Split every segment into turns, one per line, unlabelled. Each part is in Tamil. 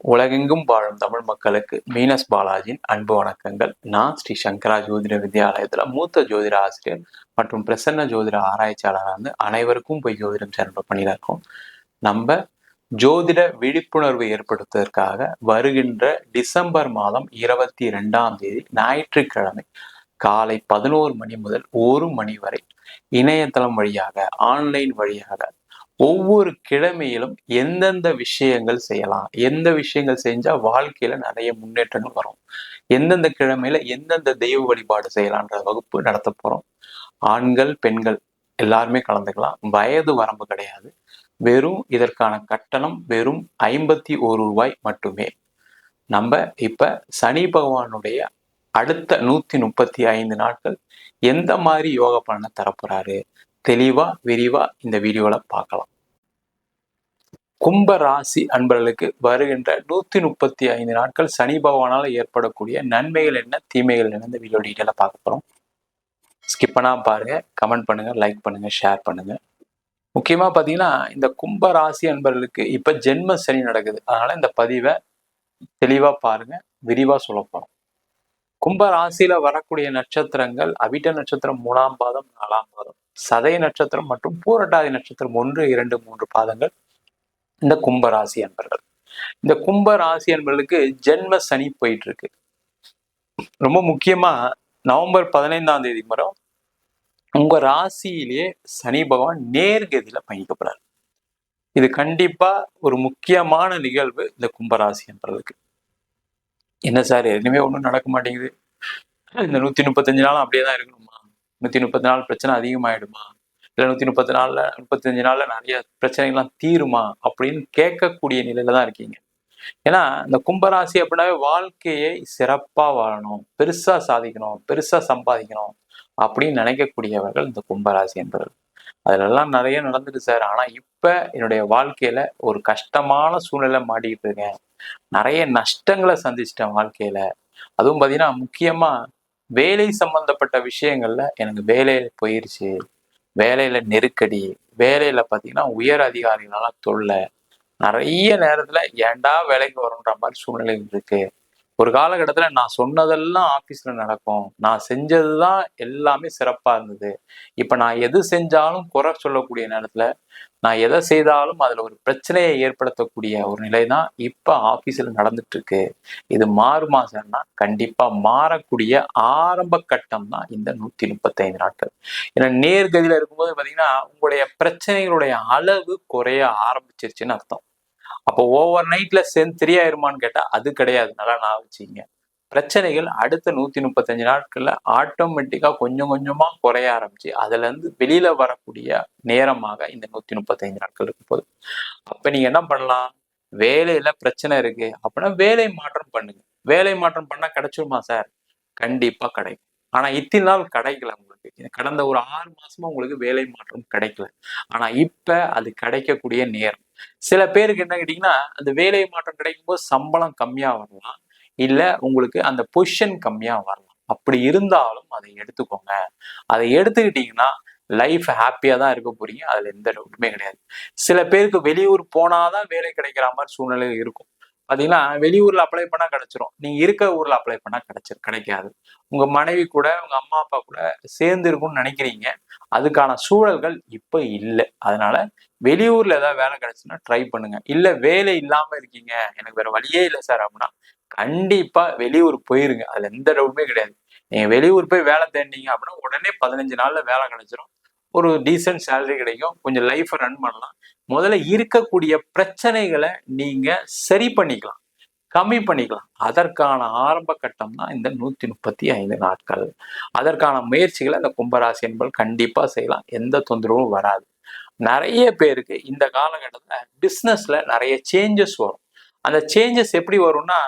உலகெங்கும் வாழும் தமிழ் மக்களுக்கு மீனஸ் பாலாஜியின் அன்பு வணக்கங்கள். நான் ஸ்ரீ சங்கரா ஜோதிட வித்யாலயத்துல மூத்த ஜோதிட ஆசிரியர் மற்றும் பிரசன்ன ஜோதிட ஆராய்ச்சியாளராக அனைவருக்கும் போய் ஜோதிடம் சேனல் பண்ணியிருக்கோம். நம்ம ஜோதிட விழிப்புணர்வு ஏற்படுத்துவதற்காக வருகின்ற டிசம்பர் மாதம் 22ஆம் தேதி ஞாயிற்றுக்கிழமை காலை 11 மணி முதல் 1 மணி வரை இணையதளம் வழியாக ஆன்லைன் வழியாக ஒவ்வொரு கிழமையிலும் எந்தெந்த விஷயங்கள் செய்யலாம், எந்த விஷயங்கள் செஞ்சா வாழ்க்கையில நிறைய முன்னேற்றங்கள் வரும், எந்தெந்த கிழமையில எந்தெந்த தெய்வ வழிபாடு செய்யலான்ற வகுப்பு நடத்த போறோம். ஆண்கள் பெண்கள் எல்லாருமே கலந்துக்கலாம். வயது வரம்பு கிடையாது. வெறும் இதற்கான கட்டணம் வெறும் 51 ரூபாய் மட்டுமே. நம்ம இப்ப சனி பகவானுடைய அடுத்த 135 நாட்கள் எந்த மாதிரி யோக பலனை தரப்போறாரு தெளிவா விரிவா இந்த வீடியோல பார்க்கலாம். கும்ப ராசி அன்பர்களுக்கு வருகின்ற 135 நாட்கள் சனி பகவானால ஏற்படக்கூடிய நன்மைகள் என்ன, தீமைகள் என்ன, இந்த வீடியோ டீட்டெயிலாக பார்க்க போறோம். ஸ்கிப் பண்ணா பாருங்க, கமெண்ட் பண்ணுங்க, லைக் பண்ணுங்க, ஷேர் பண்ணுங்க. முக்கியமா பாத்தீங்கன்னா இந்த கும்ப ராசி அன்பர்களுக்கு இப்ப ஜென்ம சனி நடக்குது. அதனால இந்த பதிவை தெளிவா பாருங்க, விரிவா சொல்ல போறோம். கும்ப ராசியில வரக்கூடிய நட்சத்திரங்கள் அவிட்ட நட்சத்திரம் 3ஆம் பாதம், 4ஆம் பாதம், சதய நட்சத்திரம் மற்றும் பூரட்டாதி நட்சத்திரம் 1, 2, 3 பாதங்கள் இந்த கும்ப ராசி அன்பர்கள். இந்த கும்ப ராசி அன்பர்களுக்கு ஜென்ம சனி போயிட்டு இருக்கு. ரொம்ப முக்கியமா நவம்பர் 15ஆம் தேதி வரை உங்க ராசியிலேயே சனி பகவான் நேர்கதியில பயணிக்கப்படுறாரு. இது கண்டிப்பா ஒரு முக்கியமான நிகழ்வு இந்த கும்பராசி அன்பர்களுக்கு. என்ன சார் எதுவுமே ஒன்றும் நடக்க மாட்டேங்குது, இந்த 135 நாள் அப்படியேதான் இருக்கணுமா, 130 நாள் பிரச்சனை அதிகமாயிடுமா, இல்லை 135 நாள்ல நிறைய பிரச்சனைகள்லாம் தீருமா அப்படின்னு கேட்கக்கூடிய நிலையில தான் இருக்கீங்க. ஏன்னா இந்த கும்பராசி அப்படின்னாவே வாழ்க்கையை சிறப்பா வாழணும், பெருசா சாதிக்கணும், பெருசா சம்பாதிக்கணும் அப்படின்னு நினைக்கக்கூடியவர்கள் இந்த கும்பராசி என்பவர்கள். அதுலெல்லாம் நிறைய நடந்துட்டு சார், ஆனா இப்ப என்னுடைய வாழ்க்கையில ஒரு கஷ்டமான சூழ்நிலை மாட்டிக்கிட்டு இருக்கேன், நிறைய நஷ்டங்களை சந்திச்சிட்டேன் வாழ்க்கையில. அதுவும் பாத்தீங்கன்னா முக்கியமா வேலை சம்பந்தப்பட்ட விஷயங்கள்ல எனக்கு வேலையில போயிருச்சு, வேலையில நெருக்கடி, வேலையில பாத்தீங்கன்னா உயர் அதிகாரிகளால தொல்லை, நிறைய நேரத்துல ஏன்டா வேலைக்கு வரும்ன்ற மாதிரி சூழ்நிலை இருக்கு. ஒரு காலகட்டத்துல நான் சொன்னதெல்லாம் ஆபீஸ்ல நடக்கும், நான் செஞ்சதுதான் எல்லாமே சிறப்பா இருந்தது. இப்ப நான் எது செஞ்சாலும் குறை சொல்லக்கூடிய நேரத்துல நான் எதை செய்தாலும் அதுல ஒரு பிரச்சனையை ஏற்படுத்தக்கூடிய ஒரு நிலை தான் இப்ப ஆபீஸ்ல நடந்துட்டு இருக்கு. இது மாறுமா சார்னா கண்டிப்பா மாறக்கூடிய ஆரம்ப கட்டம் தான் இந்த 135 நாட்கள். ஏன்னா நேர்கதியில இருக்கும்போது பாத்தீங்கன்னா உங்களுடைய பிரச்சனைகளுடைய அளவு குறைய ஆரம்பிச்சிருச்சுன்னு அர்த்தம். அப்போ ஓவர் நைட்ல சரியாயிருமான்னு கேட்டா அது கிடையாது. நல்லா நான் வச்சுங்க, பிரச்சனைகள் அடுத்த 135 நாட்கள்ல ஆட்டோமேட்டிக்கா கொஞ்சம் கொஞ்சமா குறைய ஆரம்பிச்சு அதுல இருந்து வெளியில வரக்கூடிய நேரமாக இந்த 135 நாட்கள் இருக்கும் போது அப்ப நீங்க என்ன பண்ணலாம், வேலையில பிரச்சனை இருக்கு அப்படின்னா வேலை மாற்றம் பண்ணுங்க. வேலை மாற்றம் பண்ணா கிடைச்சிருமா சார்? கண்டிப்பா கிடைக்கும். ஆனா இத்தனை நாள் கிடைக்கல உங்களுக்கு. கடந்த ஒரு 6 மாசமா உங்களுக்கு வேலை மாற்றம் கிடைக்கல. ஆனா இப்ப அது கிடைக்கக்கூடிய நேரம். சில பேருக்கு என்ன கேட்டீங்கன்னா அந்த வேலை மாற்றம் கிடைக்கும் போது சம்பளம் கம்மியா வரலாம், இல்ல உங்களுக்கு அந்த பொசிஷன் கம்மியா வரலாம். அப்படி இருந்தாலும் அதை எடுத்துக்கோங்க. அதை எடுத்துக்கிட்டீங்கன்னா லைஃப் ஹாப்பியா தான் இருக்க போறீங்க, அதுல எந்த டவுட்டுமே கிடையாது. சில பேருக்கு வெளியூர் போனாதான் வேலை கிடைக்கிற மாதிரி சூழ்நிலை இருக்கும். பாத்தீங்கன்னா வெளியூர்ல அப்ளை பண்ணா கிடைச்சிரும், நீங்க இருக்க ஊர்ல அப்ளை பண்ணா கிடைக்காது. உங்க மனைவி கூட உங்க அம்மா அப்பா கூட சேர்ந்து இருக்கும்னு நினைக்கிறீங்க, அதுக்கான சூழல்கள் இப்ப இல்லை. அதனால வெளியூர்ல ஏதாவது வேலை கிடைச்சுன்னா ட்ரை பண்ணுங்க. இல்ல வேலை இல்லாம இருக்கீங்க, எனக்கு வேற வழியே இல்லை சார் அப்படின்னா கண்டிப்பா வெளியூர் போயிருங்க, அதுல எந்த டவுட்டுமே கிடையாது. நீங்க வெளியூர் போய் வேலை தேடினீங்க அப்படின்னா உடனே 15 நாள்ல வேலை கிடைச்சிரும், ஒரு டீசென்ட் சேலரி கிடைக்கும், கொஞ்சம் லைஃப் ரன் பண்ணலாம். முதல்ல இருக்கக்கூடிய பிரச்சனைகளை நீங்க சரி பண்ணிக்கலாம், கம்மி பண்ணிக்கலாம். அதற்கான ஆரம்ப கட்டம் தான் இந்த 135 நாட்கள். அதற்கான முயற்சிகளை இந்த கும்பராசி என்பது கண்டிப்பா செய்யலாம், எந்த தொந்தரவும் வராது. நிறைய பேருக்கு இந்த காலகட்டத்துல பிசினஸ்ல நிறைய சேஞ்சஸ் வரும். அந்த சேஞ்சஸ் எப்படி வரும்னா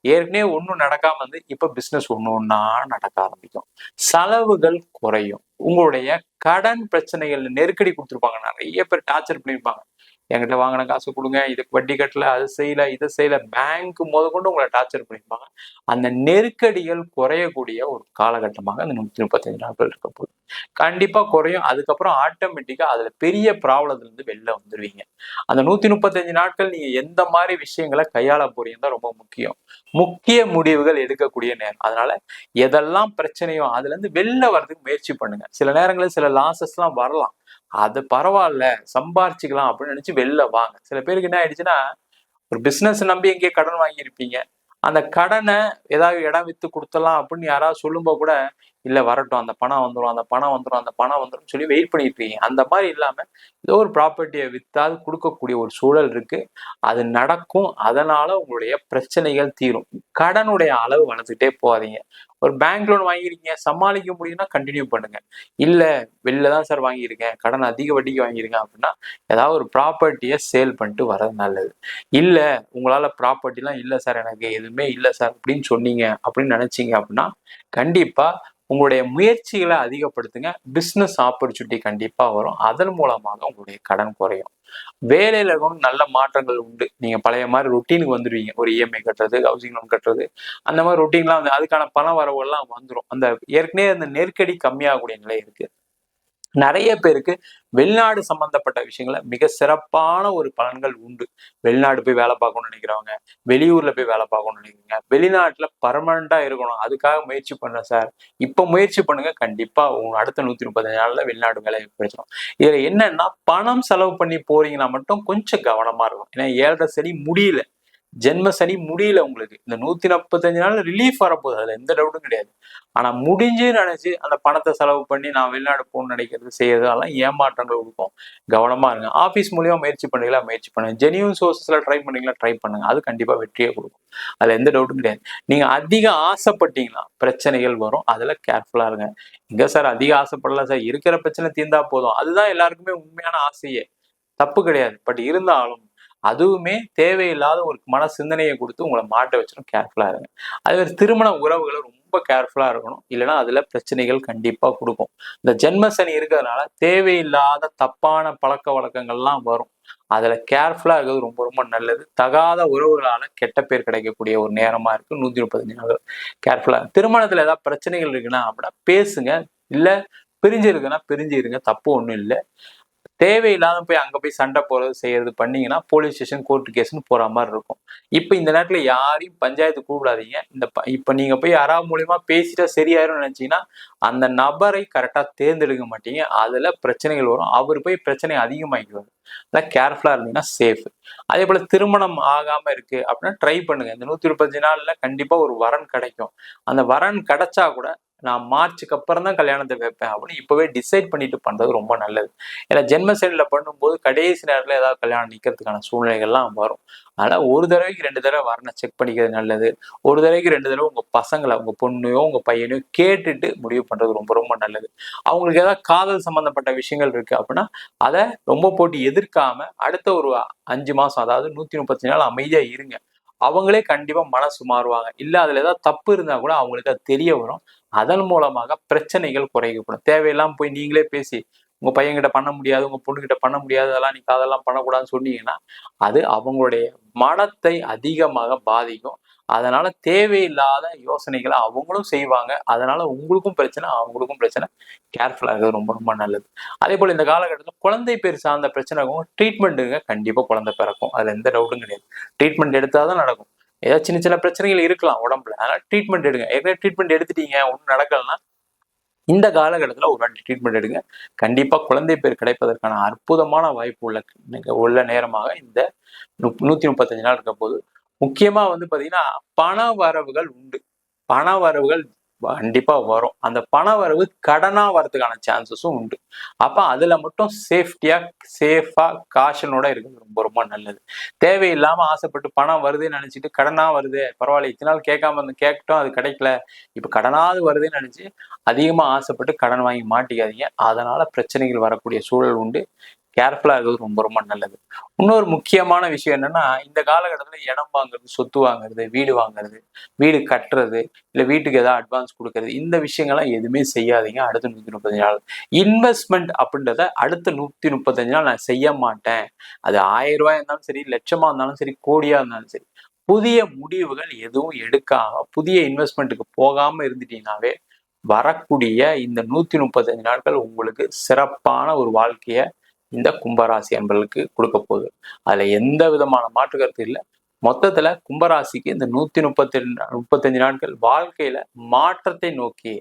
ஏற்கனவே ஒன்றும் நடக்காம வந்து இப்ப பிசினஸ் ஒண்ணா நடக்க ஆரம்பிக்கும், செலவுகள் குறையும், உங்களுடைய கடன் பிரச்சனைகள் நெருக்கடி கொடுத்துருப்பாங்க, நிறைய பேர் டார்ச்சர் பண்ணியிருப்பாங்க, என்கிட்ட வாங்கின காசு கொடுங்க, இதுக்கு வட்டி கட்டல, அது செய்யல, இதை செய்யல, பேங்க் முதற்கொண்டு உங்களை டார்ச்சர் பண்ணிருப்பாங்க. அந்த நெருக்கடிகள் குறையக்கூடிய ஒரு காலகட்டமாக அந்த 135 நாட்கள் இருக்க போகுது. கண்டிப்பா குறையும். அதுக்கப்புறம் ஆட்டோமேட்டிக்கா அதுல பெரிய ப்ராப்ளத்துல இருந்து வெளில வந்துருவீங்க. அந்த 135 நாட்கள் நீங்க எந்த மாதிரி விஷயங்களை கையாள போறீங்க தான் ரொம்ப முக்கியம். முக்கிய முடிவுகள் எடுக்கக்கூடிய நேரம். அதனால எதெல்லாம் பிரச்சனையோ அதுல இருந்து வெளில வர்றதுக்கு முயற்சி பண்ணுங்க. சில நேரங்களில் சில லாசஸ் எல்லாம் வரலாம். அது பரவாயில்ல, சம்பாரிச்சுக்கலாம் அப்படின்னு நினைச்சு வெளில வாங்க. சில பேருக்கு என்ன ஆயிடுச்சுன்னா, ஒரு பிசினஸ் நம்பி எங்கேயே கடன் வாங்கியிருப்பீங்க. அந்த கடனை ஏதாவது இடம் வித்து கொடுத்தலாம் அப்படின்னு யாராவது சொல்லும்போது கூட, இல்ல வரட்டும், அந்த பணம் வந்துடும், அந்த பணம் வந்துடும், அந்த பணம் வந்துடும் சொல்லி வெயிட் பண்ணிட்டு இருக்கீங்க. அந்த மாதிரி இல்லாம ஏதோ ஒரு ப்ராப்பர்ட்டியை வித்தாது கொடுக்கக்கூடிய ஒரு சூழல் இருக்கு. அது நடக்கும். அதனால உங்களுடைய பிரச்சனைகள் தீரும். கடனுடைய அளவு வளர்த்துட்டே போகாதீங்க. ஒரு பேங்க் லோன் வாங்கியிருக்கீங்க, சமாளிக்க முடியும்னா கண்டினியூ பண்ணுங்க. இல்ல வெளில தான் சார் வாங்கியிருக்கேன், கடன் அதிக வட்டிக்கு வாங்கியிருக்கேன் அப்படின்னா ஏதாவது ஒரு ப்ராப்பர்ட்டியை சேல் பண்ணிட்டு வர்றது நல்லது. இல்ல உங்களால ப்ராப்பர்ட்டிலாம் இல்லை சார், எனக்கு எதுவுமே இல்லை சார் அப்படின்னு சொன்னீங்க அப்படின்னு நினைச்சீங்க அப்படின்னா கண்டிப்பா உங்களுடைய முயற்சிகளை அதிகப்படுத்துங்க. பிசினஸ் ஆப்பர்ச்சுனிட்டி கண்டிப்பா வரும். அதன் மூலமாக உங்களுடைய கடன் குறையும். வேலையில இருக்கணும் நல்ல மாற்றங்கள் உண்டு. நீங்க பழைய மாதிரி ரொட்டீனுக்கு வந்துடுவீங்க. ஒரு இஎம்ஐ கட்டுறது, ஹவுசிங் லோன் கட்டுறது, அந்த மாதிரி ரொட்டீன்லாம் வந்து அதுக்கான பண வரவு எல்லாம் வந்துடும். அந்த ஏற்கனவே அந்த நெருக்கடி கம்மியாகக்கூடிய நிலை இருக்கு. நிறைய பேருக்கு வெளிநாடு சம்பந்தப்பட்ட விஷயங்கள மிக சிறப்பான ஒரு பலன்கள் உண்டு. வெளிநாடு போய் வேலை பார்க்கணும்னு நினைக்கிறவங்க, வெளியூர்ல போய் வேலை பார்க்கணும்னு நினைக்கிறீங்க, வெளிநாட்டுல பர்மனண்டா இருக்கணும், அதுக்காக முயற்சி பண்றேன் சார், இப்ப முயற்சி பண்ணுங்க. கண்டிப்பா உங்க அடுத்த 135 நாள்ல வெளிநாடு வேலை கிடைச்சிடும். இதுல என்னன்னா, பணம் செலவு பண்ணி போறீங்கன்னா மட்டும் கொஞ்சம் கவனமா இருக்கும். ஏன்னா 7.5 சனி முடியல, ஜென்ம சனி முடியல. உங்களுக்கு இந்த 145 நாள் ரிலீஃப் வரப்போகுது, அதுல எந்த டவுட்டும் கிடையாது. ஆனா முடிஞ்சு நினைச்சு அந்த பணத்தை செலவு பண்ணி நான் வெளிநாடு போகணும்னு நினைக்கிறது செய்யறது அதெல்லாம் ஏமாற்றங்கள் கொடுக்கும். கவனமா இருங்க. ஆபீஸ் மூலியமா முயற்சி பண்ணீங்களா, முயற்சி பண்ணுங்க. ஜெனியூன் சோர்சஸ்ல ட்ரை பண்ணீங்களா, ட்ரை பண்ணுங்க. அது கண்டிப்பா வெற்றியை கொடுக்கும். அதுல எந்த டவுட்டும் கிடையாது. நீங்க அதிக ஆசைப்பட்டீங்கன்னா பிரச்சனைகள் வரும். அதுல கேர்ஃபுல்லா இருங்க. எங்க சார் அதிக ஆசைப்படல சார், இருக்கிற பிரச்சனை தீர்ந்தா போதும், அதுதான் எல்லாருக்குமே உண்மையான ஆசையே, தப்பு கிடையாது. பட் இருந்தாலும் அதுவுமே தேவையில்லாத ஒரு மன சிந்தனையை கொடுத்து உங்களை மாட்ட வச்சிடும். கேர்ஃபுல்லா இருங்க. அதே மாதிரி திருமண உறவுகளை ரொம்ப கேர்ஃபுல்லா இருக்கணும். இல்லைன்னா அதுல பிரச்சனைகள் கண்டிப்பா கொடுக்கும். இந்த ஜென்ம சனி இருக்கிறதுனால தேவையில்லாத தப்பான பழக்க வழக்கங்கள்லாம் வரும். அதுல கேர்ஃபுல்லா இருக்கிறது ரொம்ப ரொம்ப நல்லது. தகாத உறவுகளால கெட்ட பேர் கிடைக்கக்கூடிய ஒரு நேரமா இருக்கு 135 நாள். கேர்ஃபுல்லா. திருமணத்துல ஏதாவது பிரச்சனைகள் இருக்குன்னா அப்படின்னா பேசுங்க. இல்ல பிரிஞ்சு இருக்குன்னா பிரிஞ்சு இருங்க, தப்பு ஒண்ணும் இல்லை. தேவையில்லாத போய் அங்க போய் சண்டை போறது செய்யறது பண்ணீங்கன்னா போலீஸ் ஸ்டேஷன், கோர்ட்டு கேஸ்ன்னு போற மாதிரி இருக்கும். இப்ப இந்த நேரத்துல யாரையும் பஞ்சாயத்து கூப்பிடாதீங்க. இப்ப நீங்க போய் யாராவது மூலியமா பேசிட்டா சரியாயிரும் நினைச்சீங்கன்னா அந்த நபரை கரெக்டா தேர்ந்தெடுக்க மாட்டீங்க. அதுல பிரச்சனைகள் வரும். அவர் போய் பிரச்சனை அதிகமாக்கிடுவாரு. அதான் கேர்ஃபுல்லா இருந்தீங்கன்னா சேஃப். அதே போல திருமணம் ஆகாம இருக்கு அப்படின்னா ட்ரை பண்ணுங்க. இந்த 135 நாள்ல கண்டிப்பா ஒரு வரன் கிடைக்கும். அந்த வரன் கிடைச்சா கூட நான் மார்ச்சுக்கு அப்புறம் தான் கல்யாணத்தை வைப்பேன் அப்படின்னு இப்பவே டிசைட் பண்ணிட்டு பண்றது ரொம்ப நல்லது. ஏன்னா ஜென்ம சனியில பண்ணும்போது கடைசி நேரத்துல ஏதாவது கல்யாணம் நிக்கிறதுக்கான சூழ்நிலைகள்லாம் வரும். ஆனா ஒரு தடவைக்கு 2 தடவை வரனை செக் பண்ணிக்கிறது நல்லது. ஒரு தடவைக்கு 2 தடவை உங்க பசங்களை, உங்க பொண்ணையோ உங்க பையனையோ கேட்டுட்டு முடிவு பண்றது ரொம்ப ரொம்ப நல்லது. அவங்களுக்கு ஏதாவது காதல் சம்பந்தப்பட்ட விஷயங்கள் இருக்கு அப்படின்னா அதை ரொம்ப போட்டு எதிர்க்காம அடுத்த ஒரு 5 மாசம், அதாவது 135 நாள் அமைதியா இருங்க. அவங்களே கண்டிப்பா மனசு மாறுவாங்க. இல்ல அதுல ஏதாவது தப்பு இருந்தா கூட அவங்களுக்கு அது தெரிய வரும். அதன் மூலமாக பிரச்சனைகள் குறைக்கப்படும். தேவையில்லாம போய் நீங்களே பேசி உங்க பையன்கிட்ட பண்ண முடியாது, உங்க பொண்ணுகிட்ட பண்ண முடியாது, அதெல்லாம் நீ அதெல்லாம் பண்ணக்கூடாதுன்னு சொன்னீங்கன்னா அது அவங்களுடைய மனத்தை அதிகமாக பாதிக்கும். அதனால தேவையில்லாத யோசனைகளை அவங்களும் செய்வாங்க. அதனால உங்களுக்கும் பிரச்சனை, அவங்களுக்கும் பிரச்சனை. கேர்ஃபுல்லா இருக்கிறது ரொம்ப ரொம்ப நல்லது. அதே போல இந்த காலகட்டத்தில் குழந்தை பேர் சார்ந்த பிரச்சனைக்கும் ட்ரீட்மெண்ட்டுங்க கண்டிப்பா குழந்தை பிறக்கும். அதுல எந்த டவுட்டும் கிடையாது. ட்ரீட்மெண்ட் எடுத்தாதான் நடக்கும். ஏதாவது சின்ன சின்ன பிரச்சனைகள் இருக்கலாம் உடம்புல, அதனால ட்ரீட்மெண்ட் எடுங்க. ஏற்கனவே ட்ரீட்மெண்ட் எடுத்துட்டீங்க, ஒன்றும் நடக்கலன்னா இந்த காலகட்டத்தில் ஒரு வாட்டி ட்ரீட்மெண்ட் எடுங்க. கண்டிப்பா குழந்தை பேர் கிடைப்பதற்கான அற்புதமான வாய்ப்பு உள்ள நேரமாக இந்த 135 நாள் இருக்க போது. முக்கியமா வந்து பாத்தீங்கன்னா பண வரவுகள் உண்டு. பண வரவுகள் கண்டிப்பா வரும். அந்த பண வரவு கடனா வரதுக்கான சான்சஸும் உண்டு. அப்ப அதுல மட்டும் சேஃபா காஷனோட இருக்கிறது ரொம்ப ரொம்ப நல்லது. தேவையில்லாம ஆசைப்பட்டு பணம் வருதுன்னு நினைச்சிட்டு கடனா வருது, பரவாயில்ல இத்தனை நாள் கேட்காம வந்து கேட்டோம் அது கிடைக்கல, இப்ப கடனாவது வருதுன்னு நினைச்சு அதிகமா ஆசைப்பட்டு கடன் வாங்கி மாட்டிக்காதீங்க. அதனால பிரச்சனைகள் வரக்கூடிய சூழல் உண்டு. கேர்ஃபுல்லா இருக்கிறது ரொம்ப ரொம்ப நல்லது. இன்னொரு முக்கியமான விஷயம் என்னன்னா, இந்த காலகட்டத்துல இடம் வாங்குறது, சொத்து வாங்குறது, வீடு வாங்குறது, வீடு கட்டுறது, இல்ல வீட்டுக்கு ஏதாவது அட்வான்ஸ் குடுக்குறது, இந்த விஷயங்கள்லாம் எதுவுமே செய்யாதீங்க. அடுத்த 135 நாள். இன்வெஸ்ட்மென்ட் அப்படின்றத அடுத்த 135 நாள் நான் செய்ய மாட்டேன். அது ரூ. 1000 இருந்தாலும் சரி, லட்சமா இருந்தாலும் சரி, கோடியா இருந்தாலும் சரி. புதிய முடிவுகள் எதுவும் எடுக்காம, புதிய இன்வெஸ்ட்மென்ட்டுக்கு போகாம இருந்துட்டீங்கன்னாவே, வரக்கூடிய இந்த 135 நாட்கள் உங்களுக்கு சிறப்பான ஒரு வாழ்க்கைய இந்த கும்பராசி அன்பர்களுக்கு கொடுக்க போகுது. அதுல எந்த விதமான மாற்று கருத்து இல்ல. மொத்தத்துல கும்பராசிக்கு இந்த 135 நாட்கள் வாழ்க்கையில மாற்றத்தை நோக்கி,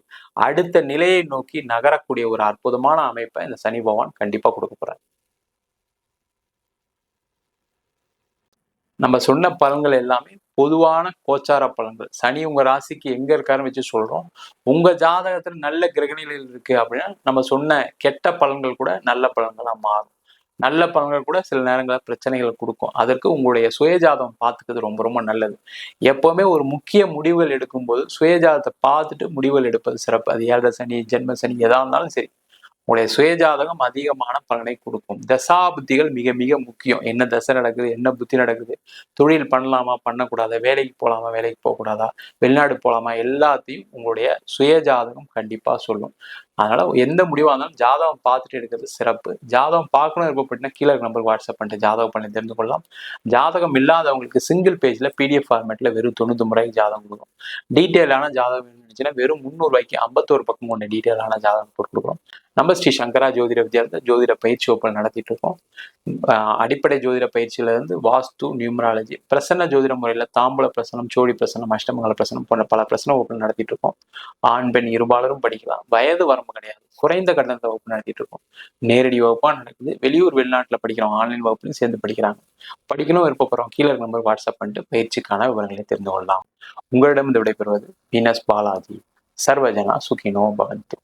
அடுத்த நிலையை நோக்கி நகரக்கூடிய ஒரு அற்புதமான அமைப்பை இந்த சனி பகவான் கண்டிப்பா கொடுக்க போறார். நம்ம சொன்ன பலன்கள் எல்லாமே பொதுவான கோச்சார பலன்கள். சனி உங்க ராசிக்கு எங்க இருக்காருன்னு வச்சு சொல்றோம். உங்க ஜாதகத்துல நல்ல கிரகநிலைகள் இருக்கு அப்படின்னா, நம்ம சொன்ன கெட்ட பலன்கள் கூட நல்ல பலன்களா மாறும். நல்ல பலன்கள் கூட சில நேரங்கள பிரச்சனைகளை கொடுக்கும். அதற்கு உங்களுடைய சுயஜாதகம் பார்த்துக்கிறது ரொம்ப ரொம்ப நல்லது. எப்பவுமே ஒரு முக்கிய முடிவுகள் எடுக்கும்போது சுயஜாதத்தை பார்த்துட்டு முடிவுகள் எடுப்பது சிறப்பு. அது 7 சனி, ஜென்ம சனி எதா இருந்தாலும் சரி. உங்களுடைய சுயஜாதகம் அதிகமான பலனை கொடுக்கும். தசா புத்திகள் மிக மிக முக்கியம். என்ன தசை நடக்குது, என்ன புத்தி நடக்குது, தொழில் பண்ணலாமா, பண்ணக்கூடாதா, வேலைக்கு போகலாமா, வேலைக்கு போகக்கூடாதா, வெளிநாடு போகலாமா, எல்லாத்தையும் உங்களுடைய சுயஜாதகம் கண்டிப்பா சொல்லும். அதனால எந்த முடிவாக இருந்தாலும் ஜாதகம் பார்த்துட்டு எடுக்கிறது சிறப்பு. ஜாதகம் பார்க்கணும் விருப்பப்பட்டீங்கன்னா கீழே நம்பருக்கு வாட்ஸ்அப் பண்ணிட்டு ஜாதகம் பண்ணி தெரிந்து கொள்ளலாம். ஜாதகம் இல்லாதவங்களுக்கு சிங்கிள் பேஜ்ல PDF ஃபார்மேட்ல வெறும் 99 ரூபாய்க்கு ஜாதகம் கொடுக்கும். டீட்டெயிலான ஜாதகம் இருந்துச்சுன்னா வெறும் 300 ரூபாய்க்கு 51 பக்கம் கொண்ட டீட்டெயிலான ஜாதகம் போட்டு கொடுக்குறோம். நம்ம ஸ்ரீ சங்கரா ஜோதிட வித்யாலயத்துல ஜோதிட பயிற்சி வகுப்புகள் நடத்திட்டு இருக்கோம். அடிப்படை ஜோதிட பயிற்சியில இருந்து வாஸ்து, நியூமராலஜி, பிரசன்ன ஜோதிட முறையில தாம்பூல பிரசனம், சோடி பிரசனம், அஷ்டமங்கல பிரசனம் போன்ற பல பிரசன வகுப்புகள் நடத்திட்டு இருக்கோம். ஆண், பெண் இருபாலரும் படிக்கலாம். வயது வரம்பு கிடையாது. குறைந்த கட்டணத்தை வகுப்பு நடத்திட்டு இருக்கோம். நேரடி வகுப்பா நடக்குது. வெளியூர் வெளிநாட்டுல படிக்கிறோம். ஆன்லைன் வகுப்புலையும் சேர்ந்து படிக்கிறாங்க. படிக்கணும் விருப்பப்படுறோம். கீழே நம்பர் வாட்ஸ்அப் பண்ணிட்டு பயிற்சிக்கான விவரங்களை தெரிந்து கொள்ளலாம். உங்களிடம் இந்த விடைபெறுவது வீனஸ் பாலாஜி. சர்வஜனா சுகினோ பவந்து.